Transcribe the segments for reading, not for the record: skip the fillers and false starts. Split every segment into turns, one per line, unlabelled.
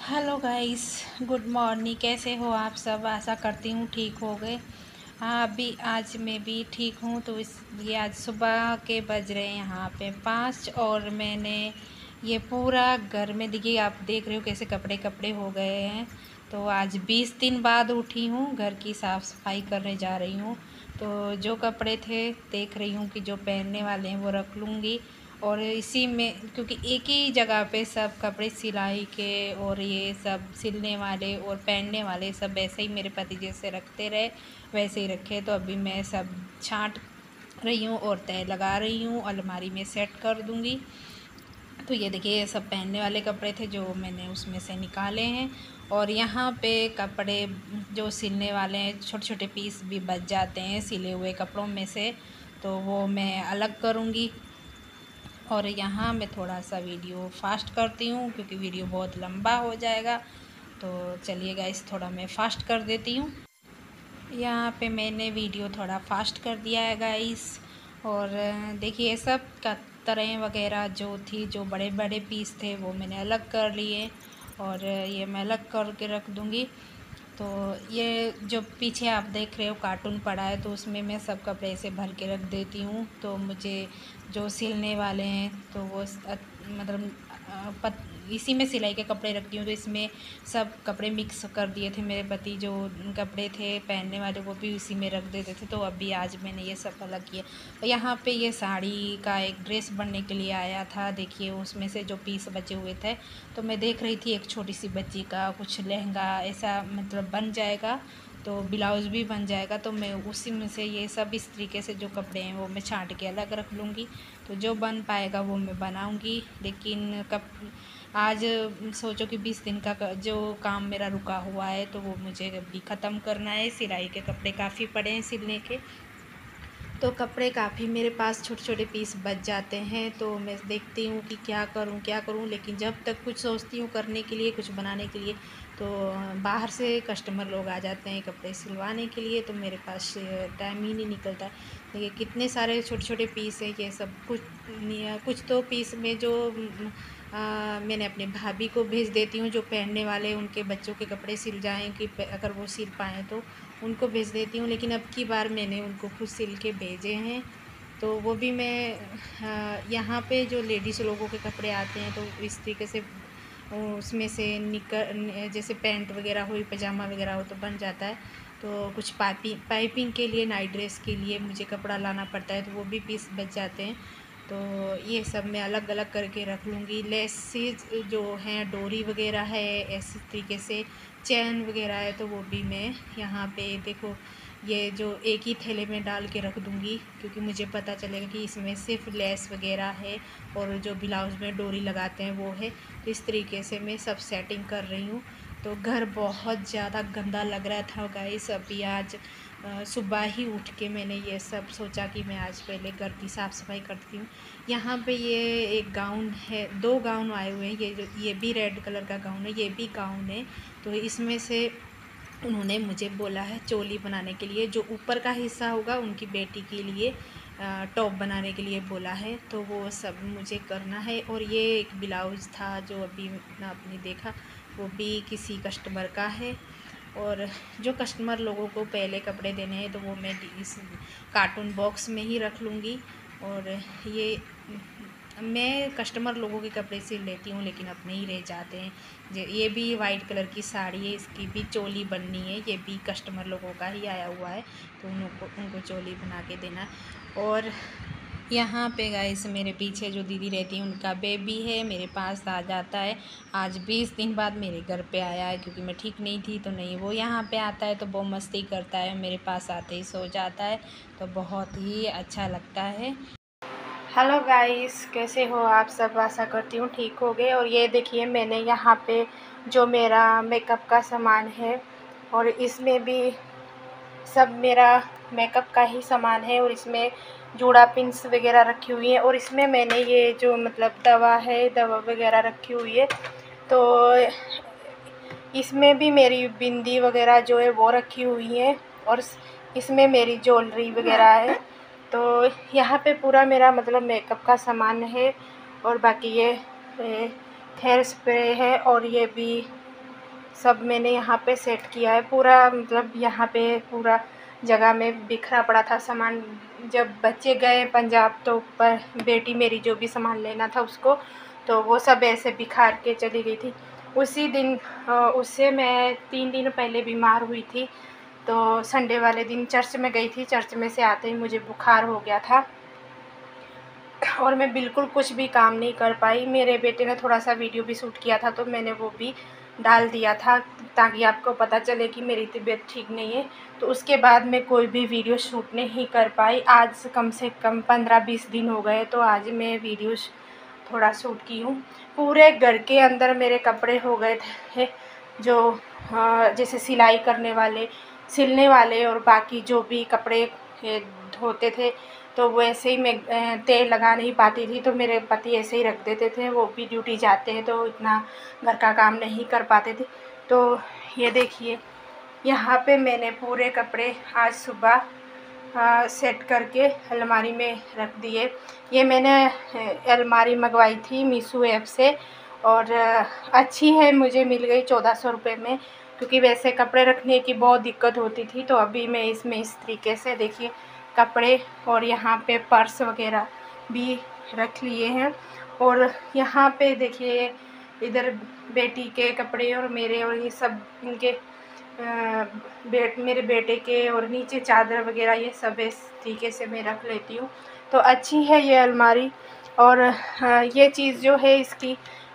Hello guys, good morning. कैसे हो आप सब? आशा करती हूँ ठीक हो गए। हाँ, अभी आज मैं भी ठीक हूँ। तो इसलिए आज सुबह के बज रहे हैं यहाँ पे 5 और मैंने ये पूरा घर में, देखिए आप देख रहे हो कैसे कपड़े कपड़े हो गए हैं। तो आज 20 दिन बाद उठी हूँ, घर की साफ़ सफाई करने जा रही हूँ। तो जो कपड़े थे देख रही हूँ कि जो पहनने वाले हैं वो रख लूँगी। और इसी में, क्योंकि एक ही जगह पे सब कपड़े सिलाई के और ये सब सिलने वाले और पहनने वाले सब ऐसे ही मेरे पति जैसे रखते रहे वैसे ही रखे। तो अभी मैं सब छांट रही हूँ और तय लगा रही हूँ, अलमारी में सेट कर दूँगी। तो ये देखिए, ये सब पहनने वाले कपड़े थे जो मैंने उसमें से निकाले हैं। और यहाँ पे कपड़े जो सिलने वाले हैं, छोटे छोटे पीस भी बच जाते हैं सिले हुए कपड़ों में से, तो वो मैं अलग करूँगी। और यहाँ मैं थोड़ा सा वीडियो फास्ट करती हूँ क्योंकि वीडियो बहुत लंबा हो जाएगा। तो चलिए गाइस, थोड़ा मैं फास्ट कर देती हूँ। यहाँ पे मैंने वीडियो थोड़ा फास्ट कर दिया है गाइस। और देखिए, सब कतरें वगैरह जो थी, जो बड़े बड़े पीस थे वो मैंने अलग कर लिए और ये मैं अलग करके रख दूँगी। तो ये जो पीछे आप देख रहे हो कार्टून पड़ा है, तो उसमें मैं सब कपड़े ऐसे भर के रख देती हूँ। तो मुझे जो सिलने वाले हैं तो वो मतलब इसी में सिलाई के कपड़े रखती हूँ। तो इसमें सब कपड़े मिक्स कर दिए थे मेरे पति, जो कपड़े थे पहनने वाले वो भी इसी में रख देते थे। तो अभी आज मैंने ये सब अलग किया। और यहाँ पे ये साड़ी का एक ड्रेस बनने के लिए आया था, देखिए उसमें से जो पीस बचे हुए थे। तो मैं देख रही थी एक छोटी सी बच्ची का कुछ लहंगा ऐसा मतलब बन जाएगा, तो ब्लाउज़ भी बन जाएगा। तो मैं उसी में से ये सब इस तरीके से जो कपड़े हैं वो मैं छांट के अलग रख लूँगी। तो जो बन पाएगा वो मैं बनाऊँगी। लेकिन कब आज सोचो कि 20 दिन का जो काम मेरा रुका हुआ है तो वो मुझे अभी ख़त्म करना है। सिलाई के कपड़े काफ़ी पड़े हैं सिलने के, तो कपड़े काफ़ी मेरे पास छोटे छोटे पीस बच जाते हैं। तो मैं देखती हूँ कि क्या करूँ क्या करूँ, लेकिन जब तक कुछ सोचती हूँ करने के लिए, कुछ बनाने के लिए, तो बाहर से कस्टमर लोग आ जाते हैं कपड़े सिलवाने के लिए। तो मेरे पास टाइम ही नहीं निकलता। देखिए कितने सारे छोटे छोटे पीस हैं, ये सब कुछ तो पीस में जो मैंने अपने भाभी को भेज देती हूँ, जो पहनने वाले उनके बच्चों के कपड़े सिल जाएँ, कि अगर वो सिल पाएँ तो उनको भेज देती हूँ। लेकिन अब की बार मैंने उनको खुद सिल के भेजे हैं। तो वो भी मैं यहाँ पे जो लेडीज़ लोगों के कपड़े आते हैं तो इस तरीके से उसमें से जैसे पैंट वगैरह हुई, पजामा वगैरह हो तो बन जाता है। तो कुछ पाइपिंग के लिए, नाइट ड्रेस के लिए मुझे कपड़ा लाना पड़ता है, तो वो भी पीस बच जाते हैं। तो ये सब मैं अलग अलग करके रख लूँगी। लेसेस जो हैं, डोरी वगैरह है, ऐसे तरीके से चैन वगैरह है, तो वो भी मैं यहाँ पे देखो ये जो एक ही थैले में डाल के रख दूँगी, क्योंकि मुझे पता चलेगा कि इसमें सिर्फ लेस वगैरह है और जो ब्लाउज़ में डोरी लगाते हैं वो है। तो इस तरीके से मैं सब सेटिंग कर रही हूँ। तो घर बहुत ज़्यादा गंदा लग रहा था गाइस। अभी आज सुबह ही उठ के मैंने ये सब सोचा कि मैं आज पहले घर की साफ़ सफाई करती हूँ। यहाँ पे ये एक गाउन है, 2 गाउन आए हुए हैं। ये भी रेड कलर का गाउन है, ये भी गाउन है। तो इसमें से उन्होंने मुझे बोला है चोली बनाने के लिए, जो ऊपर का हिस्सा होगा उनकी बेटी के लिए टॉप बनाने के लिए बोला है। तो वो सब मुझे करना है। और ये एक ब्लाउज़ था जो अभी आपने देखा, वो भी किसी कस्टमर का है। और जो कस्टमर लोगों को पहले कपड़े देने हैं तो वो मैं इस कार्टून बॉक्स में ही रख लूँगी। और ये मैं कस्टमर लोगों के कपड़े सिल लेती हूँ, लेकिन अपने ही रह जाते हैं। ये भी वाइट कलर की साड़ी है, इसकी भी चोली बननी है, ये भी कस्टमर लोगों का ही आया हुआ है, तो उनको चोली बना के देना। और यहाँ पे गाइस मेरे पीछे जो दीदी रहती हैं उनका बेबी है, मेरे पास आ जाता है। आज 20 दिन बाद मेरे घर पे आया है, क्योंकि मैं ठीक नहीं थी। तो नहीं, वो यहाँ पे आता है तो बहुत मस्ती करता है, मेरे पास आते ही सो जाता है। तो बहुत ही अच्छा लगता है। हेलो गाइस, कैसे हो आप सब? आशा करती हूँ ठीक हो गए। और ये देखिए, मैंने यहाँ पे जो मेरा मेकअप का सामान है, और इसमें भी सब मेरा मेकअप का ही सामान है। और इसमें जूड़ा पिन्स वगैरह रखी हुई है। और इसमें मैंने ये जो मतलब दवा है, दवा वगैरह रखी हुई है। तो इसमें भी मेरी बिंदी वगैरह जो है वो रखी हुई है। और इसमें मेरी ज्वेलरी वगैरह है। तो यहाँ पे पूरा मेरा मतलब मेकअप का सामान है। और बाकी ये हेयर स्प्रे है, और ये भी सब मैंने यहाँ पे सेट किया है पूरा, मतलब यहाँ पे पूरा जगह में बिखरा पड़ा था सामान। जब बच्चे गए पंजाब तो पर बेटी मेरी जो भी सामान लेना था उसको, तो वो सब ऐसे बिखार के चली गई थी। उसी दिन उससे मैं 3 दिन पहले बीमार हुई थी, तो संडे वाले दिन चर्च में गई थी। चर्च में से आते ही मुझे बुखार हो गया था और मैं बिल्कुल कुछ भी काम नहीं कर पाई। मेरे बेटे ने थोड़ा सा वीडियो भी शूट किया था, तो मैंने वो भी डाल दिया था ताकि आपको पता चले कि मेरी तबीयत ठीक नहीं है। तो उसके बाद मैं कोई भी वीडियो शूट नहीं कर पाई। आज कम से कम 15-20 दिन हो गए, तो आज मैं वीडियो थोड़ा शूट की हूँ। पूरे घर के अंदर मेरे कपड़े हो गए थे, जो जैसे सिलाई करने वाले, सिलने वाले और बाकी जो भी कपड़े धोते थे, तो वो ऐसे ही मैं तेल लगा नहीं पाती थी, तो मेरे पति ऐसे ही रख देते थे। वो भी ड्यूटी जाते हैं तो इतना घर का काम नहीं कर पाते थे। तो ये देखिए, यहाँ पे मैंने पूरे कपड़े आज सुबह सेट करके अलमारी में रख दिए। ये मैंने अलमारी मंगवाई थी मीशो ऐप से, और अच्छी है, मुझे मिल गई 1400 रुपये में, क्योंकि वैसे कपड़े रखने की बहुत दिक्कत होती थी। तो अभी मैं इसमें इस तरीके से देखिए कपड़े और यहाँ पे पर्स वगैरह भी रख लिए हैं। और यहाँ पे देखिए इधर बेटी के कपड़े और मेरे और ये सब इनके मेरे बेटे के, और नीचे चादर वगैरह ये सब इस तरीके से मैं रख लेती हूँ। तो अच्छी है ये अलमारी। और ये चीज़ जो है इसकी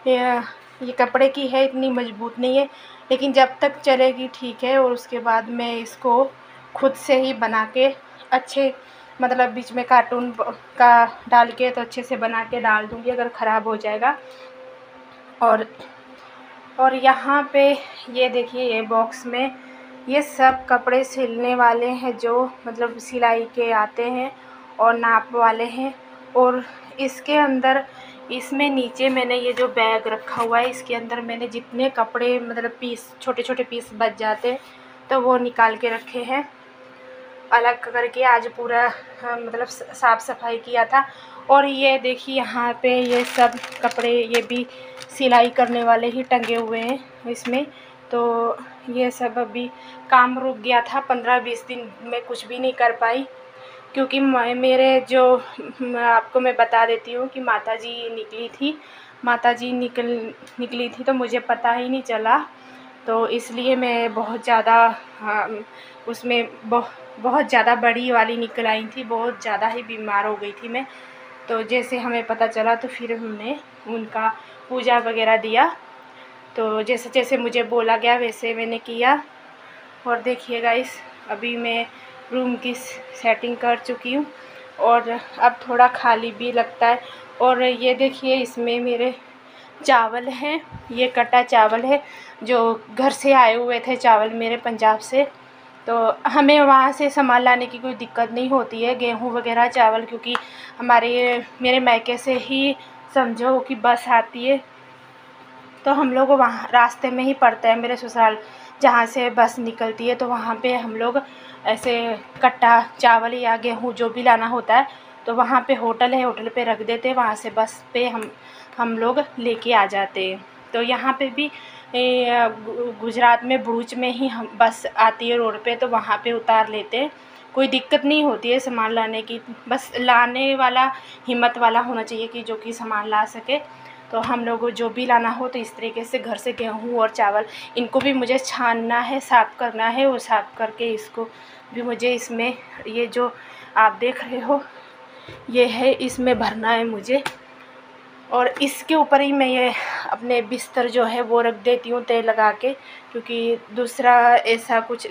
ये कपड़े की है, इतनी मजबूत नहीं है, लेकिन जब तक चलेगी ठीक है। और उसके बाद मैं इसको खुद से ही बना के अच्छे, मतलब बीच में कार्टून का डाल के तो अच्छे से बना के डाल दूँगी अगर ख़राब हो जाएगा। और यहाँ पे ये देखिए, ये बॉक्स में ये सब कपड़े सिलने वाले हैं, जो मतलब सिलाई के आते हैं और नाप वाले हैं। और इसके अंदर, इसमें नीचे मैंने ये जो बैग रखा हुआ है, इसके अंदर मैंने जितने कपड़े मतलब पीस, छोटे छोटे पीस बच जाते हैं, तो वो निकाल के रखे हैं अलग करके। आज पूरा मतलब साफ़ सफाई किया था। और ये देखिए यहाँ पे ये सब कपड़े, ये भी सिलाई करने वाले ही टंगे हुए हैं इसमें। तो ये सब अभी काम रुक गया था, 15-20 दिन में कुछ भी नहीं कर पाई, क्योंकि मेरे जो आपको मैं बता देती हूँ कि माताजी निकली थी, माताजी निकली थी तो मुझे पता ही नहीं चला। तो इसलिए मैं बहुत ज़्यादा उसमें बहुत ज़्यादा बड़ी वाली निकल आई थी, बहुत ज़्यादा ही बीमार हो गई थी मैं। तो जैसे हमें पता चला तो फिर हमने उनका पूजा वगैरह दिया। तो जैसे जैसे मुझे बोला गया वैसे मैंने किया। और देखिए गाइस, अभी मैं रूम की सेटिंग कर चुकी हूँ और अब थोड़ा खाली भी लगता है। और ये देखिए, इसमें मेरे चावल हैं, ये कटा चावल है, जो घर से आए हुए थे चावल मेरे पंजाब से। तो हमें वहाँ से सामान लाने की कोई दिक्कत नहीं होती है, गेहूँ वगैरह चावल, क्योंकि मेरे मायके से ही समझो कि बस आती है। तो हम लोग वहाँ रास्ते में ही पड़ता है मेरे ससुराल, जहाँ से बस निकलती है, तो वहाँ पे हम लोग ऐसे कट्टा चावल या गेहूँ जो भी लाना होता है, तो वहाँ पे होटल है, होटल पे रख देते हैं, वहाँ से बस पे हम लोग लेके आ जाते हैं। तो यहाँ पे भी गुजरात में भरूच में ही हम बस आती है रोड पे, तो वहाँ पे उतार लेते हैं। कोई दिक्कत नहीं होती है सामान लाने की, बस लाने वाला हिम्मत वाला होना चाहिए कि जो कि सामान ला सके। तो हम लोग को जो भी लाना हो तो इस तरीके से घर से गेहूँ और चावल, इनको भी मुझे छानना है, साफ़ करना है, वो साफ़ करके इसको भी मुझे इसमें, ये जो आप देख रहे हो ये है, इसमें भरना है मुझे। और इसके ऊपर ही मैं ये अपने बिस्तर जो है वो रख देती हूँ तेल लगा के, क्योंकि दूसरा ऐसा कुछ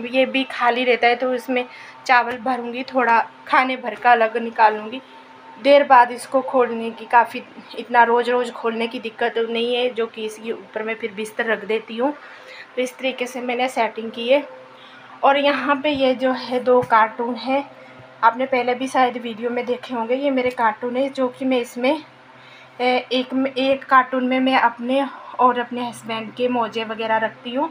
ये भी खाली रहता है, तो इसमें चावल भरूँगी, थोड़ा खाने भर का अलग निकालूँगी। देर बाद इसको खोलने की काफ़ी, इतना रोज़ रोज़ खोलने की दिक्कत नहीं है, जो कि इसके ऊपर मैं फिर बिस्तर रख देती हूँ। तो इस तरीके से मैंने सेटिंग की है। और यहाँ पे ये जो है 2 कार्टून है, आपने पहले भी शायद वीडियो में देखे होंगे, ये मेरे कार्टून है, जो कि मैं इसमें एक कार्टून में मैं अपने और अपने हस्बैंड के मोजे वगैरह रखती हूँ,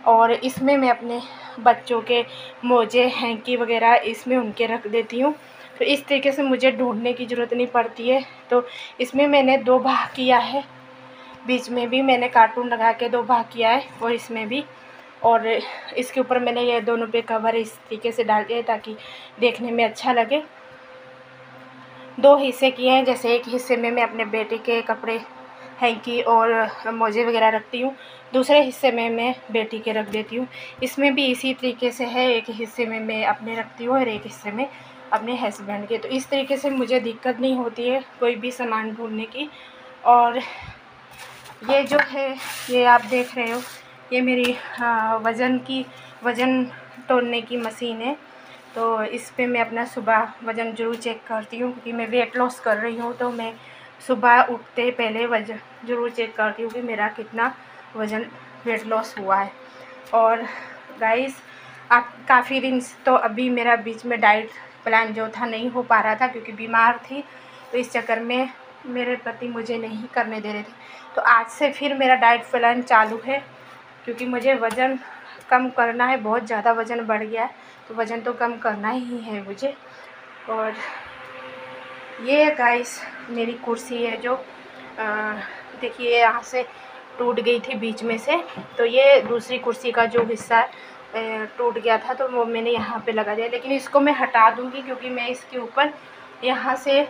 और इसमें मैं अपने बच्चों के मोजे, हैंकी वगैरह इसमें उनके रख देती हूँ। तो इस तरीके से मुझे ढूंढने की ज़रूरत नहीं पड़ती है। तो इसमें मैंने 2 भाग किया है,
बीच में भी मैंने कार्टून लगा के 2 भाग किया है और इसमें भी, और इसके ऊपर मैंने ये दोनों पे कवर इस तरीके से डाल दिया है ताकि देखने में अच्छा लगे। 2 हिस्से किए हैं, जैसे एक हिस्से में मैं अपने बेटे के कपड़े, हैंकी और मोजे वगैरह रखती हूँ, दूसरे हिस्से में मैं बेटी के रख देती हूँ। इसमें भी इसी तरीके से है, एक हिस्से में मैं अपने रखती हूँ और एक हिस्से में अपने हस्बैंड के। तो इस तरीके से मुझे दिक्कत नहीं होती है कोई भी सामान ढूंढने की। और ये जो है, ये आप देख रहे हो, ये मेरी वज़न तोलने की मशीन है। तो इस पे मैं अपना सुबह वज़न ज़रूर चेक करती हूँ, क्योंकि मैं वेट लॉस कर रही हूँ। तो मैं सुबह उठते पहले वज़न ज़रूर चेक करती हूँ कि मेरा कितना वज़न वेट लॉस हुआ है। और गाइस, आप काफ़ी दिन से, तो अभी मेरा बीच में डाइट प्लान जो था नहीं हो पा रहा था क्योंकि बीमार थी, तो इस चक्कर में मेरे पति मुझे नहीं करने दे रहे थे। तो आज से फिर मेरा डाइट प्लान चालू है, क्योंकि मुझे वज़न कम करना है। बहुत ज़्यादा वज़न बढ़ गया है, तो वज़न तो कम करना ही है मुझे। और ये गाइस मेरी कुर्सी है जो देखिए यहाँ से टूट गई थी बीच में से। तो ये दूसरी कुर्सी का जो हिस्सा टूट गया था, तो वो मैंने यहाँ पे लगा दिया, लेकिन इसको मैं हटा दूँगी क्योंकि मैं इसके ऊपर यहाँ से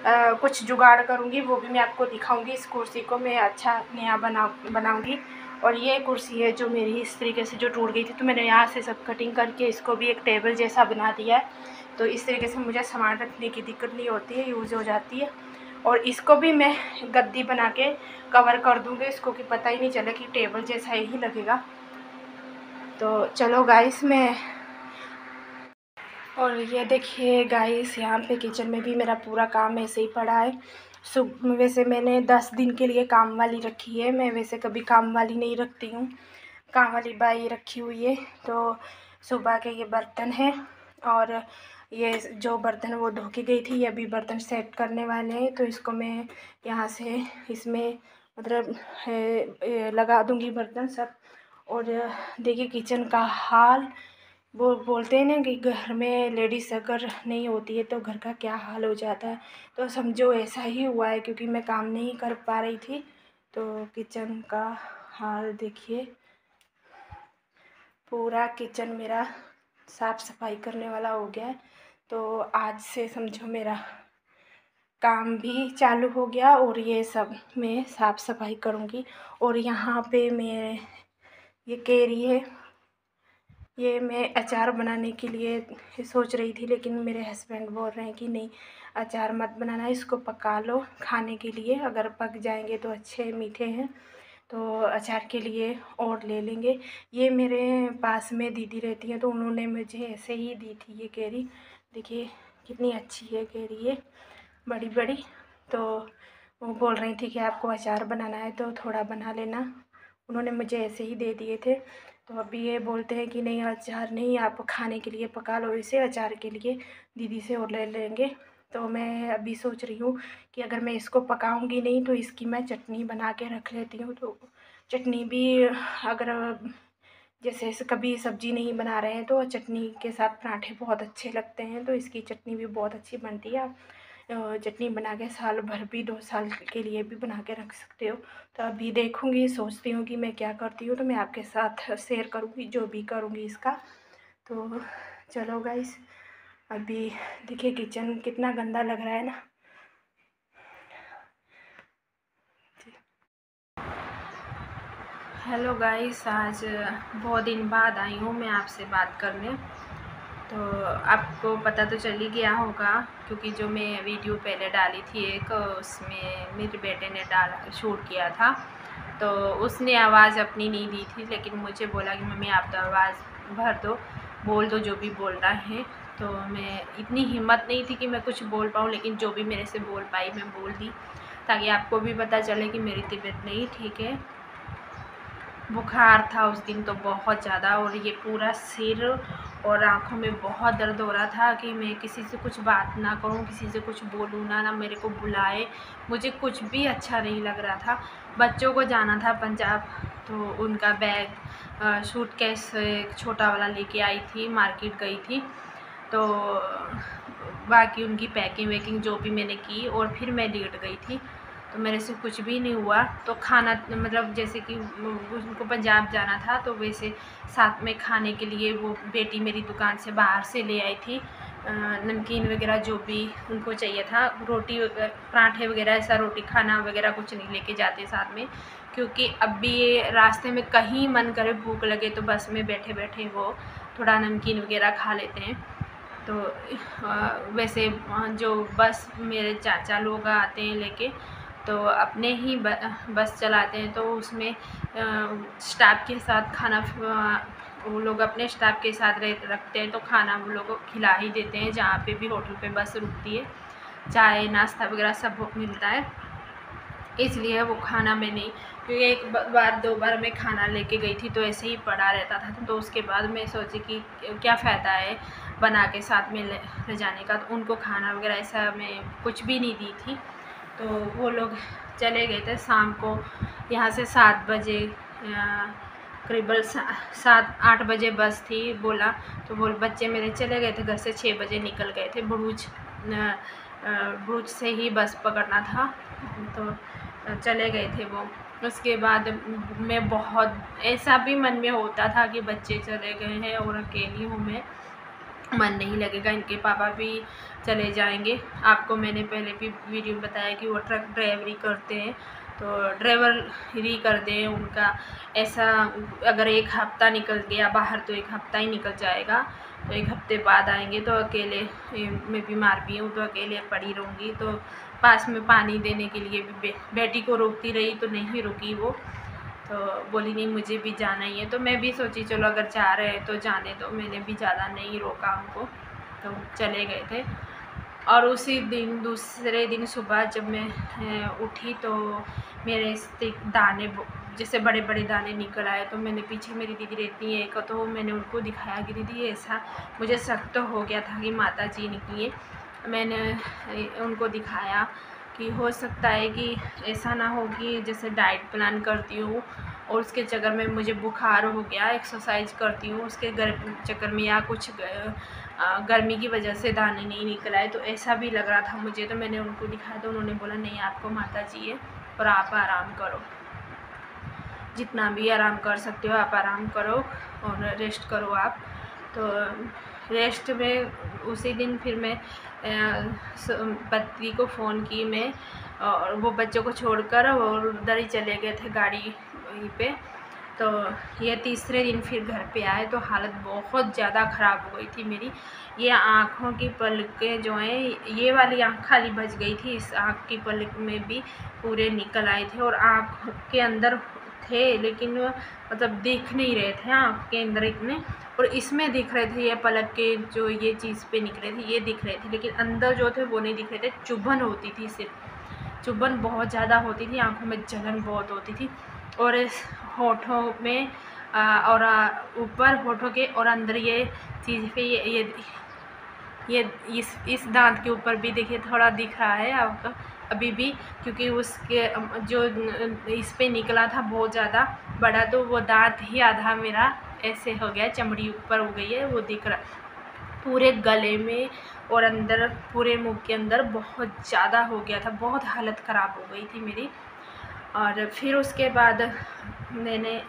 कुछ जुगाड़ करूँगी, वो भी मैं आपको दिखाऊँगी। इस कुर्सी को मैं अच्छा नया बनाऊँगी। और ये कुर्सी है जो मेरी इस तरीके से जो टूट गई थी, तो मैंने यहाँ से सब कटिंग करके इसको भी एक टेबल जैसा बना दिया है। तो इस तरीके से मुझे सामान रखने की दिक्कत नहीं होती है, यूज़ हो जाती है। और इसको भी मैं गद्दी बना के कवर कर दूँगी इसको, कि पता ही नहीं चले कि टेबल जैसा ही लगेगा। तो चलो गाइस, और ये देखिए गाइस, यहाँ पे किचन में भी मेरा पूरा काम ऐसे ही पड़ा है। वैसे मैंने 10 दिन के लिए काम वाली रखी है, मैं वैसे कभी काम वाली नहीं रखती हूँ, काम वाली बाई रखी हुई है। तो सुबह के ये बर्तन हैं, और ये जो बर्तन वो धो के गई थी, ये अभी बर्तन सेट करने वाले हैं। तो इसको मैं यहाँ से इसमें मतलब लगा दूँगी बर्तन सब। और देखिए किचन का हाल, वो बोलते हैं ना कि घर में लेडीज़ अगर नहीं होती है तो घर का क्या हाल हो जाता है। तो समझो ऐसा ही हुआ है, क्योंकि मैं काम नहीं कर पा रही थी। तो किचन का हाल देखिए, पूरा किचन मेरा साफ़ सफाई करने वाला हो गया है। तो आज से समझो मेरा काम भी चालू हो गया, और ये सब मैं साफ़ सफाई करूँगी। और यहाँ पे मैं ये कैरी है, ये मैं अचार बनाने के लिए सोच रही थी, लेकिन मेरे हस्बैंड बोल रहे हैं कि नहीं, अचार मत बनाना, इसको पका लो खाने के लिए, अगर पक जाएंगे तो अच्छे मीठे हैं, तो अचार के लिए और ले लेंगे। ये मेरे पास में दीदी रहती हैं, तो उन्होंने मुझे ऐसे ही दी थी ये कैरी। देखिए कितनी अच्छी है कैरी, ये बड़ी बड़ी। तो वो बोल रही थी कि आपको अचार बनाना है तो थोड़ा बना लेना, उन्होंने मुझे ऐसे ही दे दिए थे। तो अभी ये बोलते हैं कि नहीं, अचार नहीं, आप खाने के लिए पका लो इसे, अचार के लिए दीदी से और ले लेंगे। तो मैं अभी सोच रही हूँ कि अगर मैं इसको पकाऊंगी नहीं तो इसकी मैं चटनी बना के रख लेती हूँ। तो चटनी भी, अगर जैसे कभी सब्ज़ी नहीं बना रहे हैं तो चटनी के साथ पराठे बहुत अच्छे लगते हैं, तो इसकी चटनी भी बहुत अच्छी बनती है। आप चटनी बना के साल भर भी, 2 साल के लिए भी बना के रख सकते हो। तो अभी देखूँगी, सोचती हूँ कि मैं क्या करती हूँ, तो मैं आपके साथ शेयर करूँगी जो भी करूँगी इसका। तो चलो गाइस, अभी देखिए किचन कितना गंदा लग रहा है ना। हेलो गाइस, आज बहुत दिन बाद आई हूँ मैं आपसे बात करने। तो आपको पता तो चल ही गया होगा, क्योंकि जो मैं वीडियो पहले डाली थी एक, उसमें मेरे बेटे ने शूट किया था। तो उसने आवाज़ अपनी नहीं दी थी, लेकिन मुझे बोला कि मम्मी आप तो आवाज़ भर दो, बोल दो जो भी बोलना है। तो मैं इतनी हिम्मत नहीं थी कि मैं कुछ बोल पाऊँ, लेकिन जो भी मेरे से बोल पाई मैं बोल दी, ताकि आपको भी पता चले कि मेरी तबीयत नहीं ठीक है। बुखार था उस दिन तो बहुत ज़्यादा, और ये पूरा सिर और आँखों में बहुत दर्द हो रहा था कि मैं किसी से कुछ बात ना करूं, किसी से कुछ बोलूं ना मेरे को बुलाए, मुझे कुछ भी अच्छा नहीं लग रहा था। बच्चों को जाना था पंजाब, तो उनका बैग सूटकेस छोटा वाला लेके आई थी, मार्केट गई थी। तो बाकी उनकी पैकिंग वैकिंग जो भी मैंने की, और फिर मैं लेट गई थी।
तो मेरे से कुछ भी नहीं हुआ। तो खाना मतलब जैसे कि उनको पंजाब जाना था, तो वैसे साथ में खाने के लिए वो बेटी मेरी दुकान से बाहर से ले आई थी नमकीन वगैरह जो भी उनको चाहिए था, रोटी पराठे वगैरह, ऐसा रोटी खाना वगैरह कुछ नहीं लेके जाते साथ में, क्योंकि अब भी ये रास्ते में कहीं मन करे भूख लगे तो बस में बैठे बैठे वो थोड़ा नमकीन वगैरह खा लेते हैं। तो वैसे जो बस मेरे चाचा लोग आते हैं लेके, तो अपने ही बस चलाते हैं, तो उसमें स्टाफ के साथ खाना वो लोग अपने स्टाफ के साथ रखते हैं, तो खाना वो लोग को खिला ही देते हैं। जहाँ पे भी होटल पे बस रुकती है, चाय नाश्ता वगैरह सब मिलता है, इसलिए वो खाना मैं नहीं, क्योंकि एक बार 2 बार मैं खाना लेके गई थी तो ऐसे ही पड़ा रहता था। तो उसके बाद मैं सोची कि क्या फ़ायदा है बना के साथ में ले जाने का। तो उनको खाना वगैरह ऐसा मैं कुछ भी नहीं दी थी। तो वो लोग चले गए थे शाम को यहाँ से 7 बजे, करीबन 7-8 बजे बस थी बोला। तो वो बच्चे मेरे चले गए थे घर से, 6 बजे निकल गए थे। भरूच से ही बस पकड़ना था, तो चले गए थे वो। उसके बाद मैं बहुत ऐसा भी मन में होता था कि बच्चे चले गए हैं और अकेली हूँ मैं, मन नहीं लगेगा, इनके पापा भी चले जाएंगे। आपको मैंने पहले भी वीडियो में बताया कि वो ट्रक ड्राइवरी करते हैं, तो ड्राइवर ही करते हैं उनका। ऐसा अगर 1 हफ़्ता निकल गया बाहर तो 1 हफ़्ता ही निकल जाएगा, तो 1 हफ़्ते बाद आएंगे। तो अकेले मैं बीमार भी हूँ, तो अकेले पड़ी रहूँगी। तो पास में पानी देने के लिए भी बेटी को रोकती रही तो नहीं रुकी वो, तो बोली नहीं मुझे भी जाना ही है। तो मैं भी सोची चलो अगर जा रहे हैं तो जाने दो, मैंने भी ज़्यादा नहीं रोका उनको, तो चले गए थे। और उसी दिन दूसरे दिन सुबह जब मैं उठी तो मेरे दाने जैसे बड़े बड़े दाने निकल आए। तो मैंने पीछे मेरी दीदी रहती है एक, तो मैंने उनको दिखाया कि दीदी ऐसा मुझे शक तो हो गया था कि माता जी निकली है। मैंने उनको दिखाया कि हो सकता है कि ऐसा ना हो कि जैसे डाइट प्लान करती हूँ और उसके चक्कर में मुझे बुखार हो गया, एक्सरसाइज करती हूँ उसके चक्कर में, या कुछ गर्मी की वजह से दाने नहीं निकल आए, तो ऐसा भी लग रहा था मुझे। तो मैंने उनको दिखाया तो उन्होंने बोला नहीं आपको माता जी है और आप आराम करो, जितना भी आराम कर सकते हो आप आराम करो और रेस्ट करो आप। तो रेस्ट में उसी दिन फिर मैं पति को फ़ोन की मैं, और वो बच्चों को छोड़कर और उधर ही चले गए थे गाड़ी वहीं पे। तो ये तीसरे दिन फिर घर पे आए तो हालत बहुत ज़्यादा ख़राब हो गई थी मेरी। ये आँखों की पलकें जो हैं, ये वाली आँख खाली बच गई थी, इस आँख की पलक में भी पूरे निकल आए थे, और आँख के अंदर थे लेकिन मतलब दिख नहीं रहे थे आँख के अंदर इतने, और इसमें दिख रहे थे। ये पलक के जो ये चीज़ पे निकले थे ये दिख रहे थे, लेकिन अंदर जो थे वो नहीं दिख रहे थे। चुभन होती थी, सिर्फ चुभन बहुत ज़्यादा होती थी, आँखों में जलन बहुत होती थी, और होठों में और ऊपर होठों के और अंदर ये चीज़ पे ये इस दांत के ऊपर भी देखिए थोड़ा दिख रहा है आपका अभी भी, क्योंकि उसके जो इस पे निकला था बहुत ज़्यादा बड़ा, तो वो दांत ही आधा मेरा ऐसे हो गया, चमड़ी ऊपर हो गई है, वो दिख रहा पूरे गले में और अंदर पूरे मुंह के अंदर बहुत ज़्यादा हो गया था, बहुत हालत ख़राब हो गई थी मेरी। और फिर उसके बाद मैंने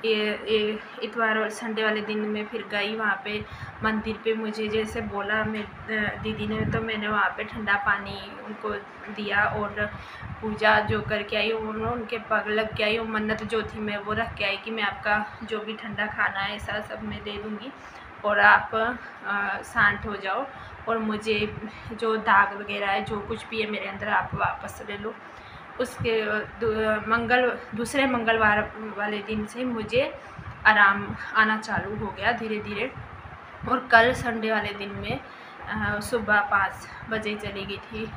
ये इतवार और संडे वाले दिन में फिर गई वहाँ पे मंदिर पे, मुझे जैसे बोला दीदी ने, तो मैंने वहाँ पे ठंडा पानी उनको दिया और पूजा जो करके आई उनके पग लग के आई, और मन्नत जो थी मैं वो रख के आई कि मैं आपका जो भी ठंडा खाना है ऐसा सब मैं दे दूँगी और आप शांत हो जाओ, और मुझे जो दाग वगैरह है जो कुछ भी है मेरे अंदर आप वापस ले लो। उसके दूसरे मंगलवार वाले दिन से मुझे आराम आना चालू हो गया धीरे धीरे, और कल संडे वाले दिन में सुबह 5 बजे चली गई थी,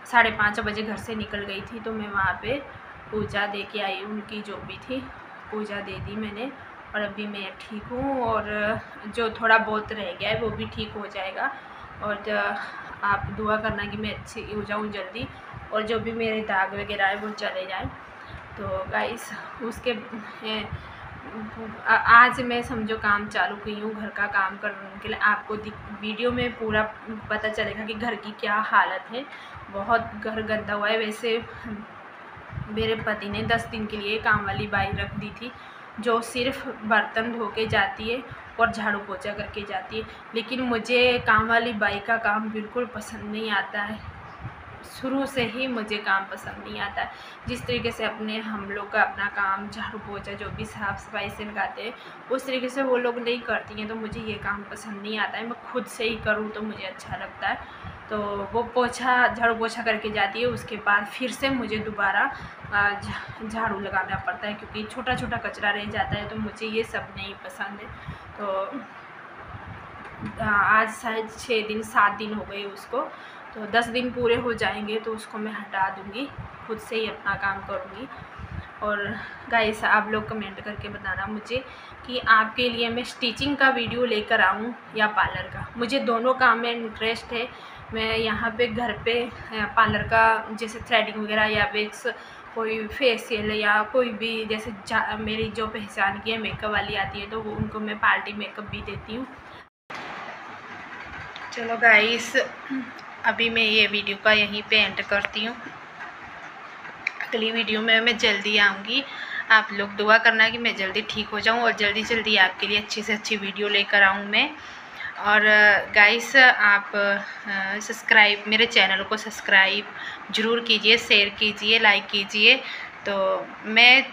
5:30 बजे घर से निकल गई थी। तो मैं वहाँ पे पूजा दे के आई, उनकी जो भी थी पूजा दे दी मैंने, और अभी मैं ठीक हूँ, और जो थोड़ा बहुत रह गया है वो भी ठीक हो जाएगा। और आप दुआ करना कि मैं अच्छी हो जाऊँ जल्दी, और जो भी मेरे दाग वगैरह है वो चले जाए। तो गाइस उसके
आज मैं समझो काम चालू की हूँ घर का काम करने के लिए। आपको वीडियो में पूरा पता चलेगा कि घर की क्या हालत है। बहुत घर गंदा हुआ है। वैसे मेरे पति ने 10 दिन के लिए काम वाली बाई रख दी थी, जो सिर्फ बर्तन धो के जाती है और झाड़ू पोछा करके जाती है। लेकिन मुझे काम वाली बाई का काम बिल्कुल पसंद नहीं आता है। शुरू से ही मुझे काम पसंद नहीं आता है। जिस तरीके से हम लोग का अपना काम झाड़ू पोछा जो भी साफ़ सफाई से लगाते हैं, उस तरीके से वो लोग नहीं करती हैं, तो मुझे ये काम पसंद नहीं आता है। मैं खुद से ही करूँ तो मुझे अच्छा लगता है। तो वो झाड़ू पोछा करके जाती है, उसके बाद फिर से मुझे दोबारा झाड़ू लगाना पड़ता है, क्योंकि छोटा छोटा कचरा रह जाता है, तो मुझे ये सब नहीं पसंद है। तो आज शायद 7 दिन हो गए उसको, तो 10 दिन पूरे हो जाएंगे तो उसको मैं हटा दूँगी, खुद से ही अपना काम करूँगी। और गाइस, आप लोग कमेंट करके बताना मुझे कि आपके लिए मैं स्टिचिंग का वीडियो लेकर आऊँ या पार्लर का। मुझे दोनों काम में इंटरेस्ट है। मैं यहाँ पे घर पे पार्लर का जैसे थ्रेडिंग वगैरह या वैक्स, कोई फेशियल या कोई भी जैसे मेरी जो पहचान की है मेकअप वाली आती है, तो वो उनको मैं पार्टी मेकअप भी देती हूँ। चलो गाइस, अभी मैं ये वीडियो का यहीं पे एंड करती हूँ। अगली वीडियो में मैं जल्दी आऊँगी। आप लोग दुआ करना कि मैं जल्दी ठीक हो जाऊँ और जल्दी जल्दी आपके लिए अच्छी से अच्छी वीडियो लेकर आऊँ मैं। और गाइस, आप मेरे चैनल को सब्सक्राइब ज़रूर कीजिए, शेयर कीजिए, लाइक कीजिए। तो मैं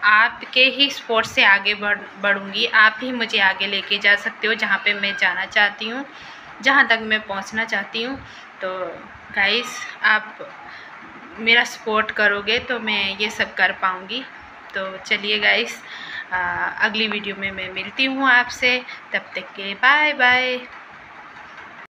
आपके ही सपोर्ट से आगे बढ़ूँगी। आप ही मुझे आगे लेके जा सकते हो जहाँ पे मैं जाना चाहती हूँ, जहाँ तक मैं पहुँचना चाहती हूँ। तो गाइस, आप मेरा सपोर्ट करोगे तो मैं ये सब कर पाऊँगी। तो चलिए गाइस, अगली वीडियो में मैं मिलती हूँ आपसे। तब तक के बाय बाय।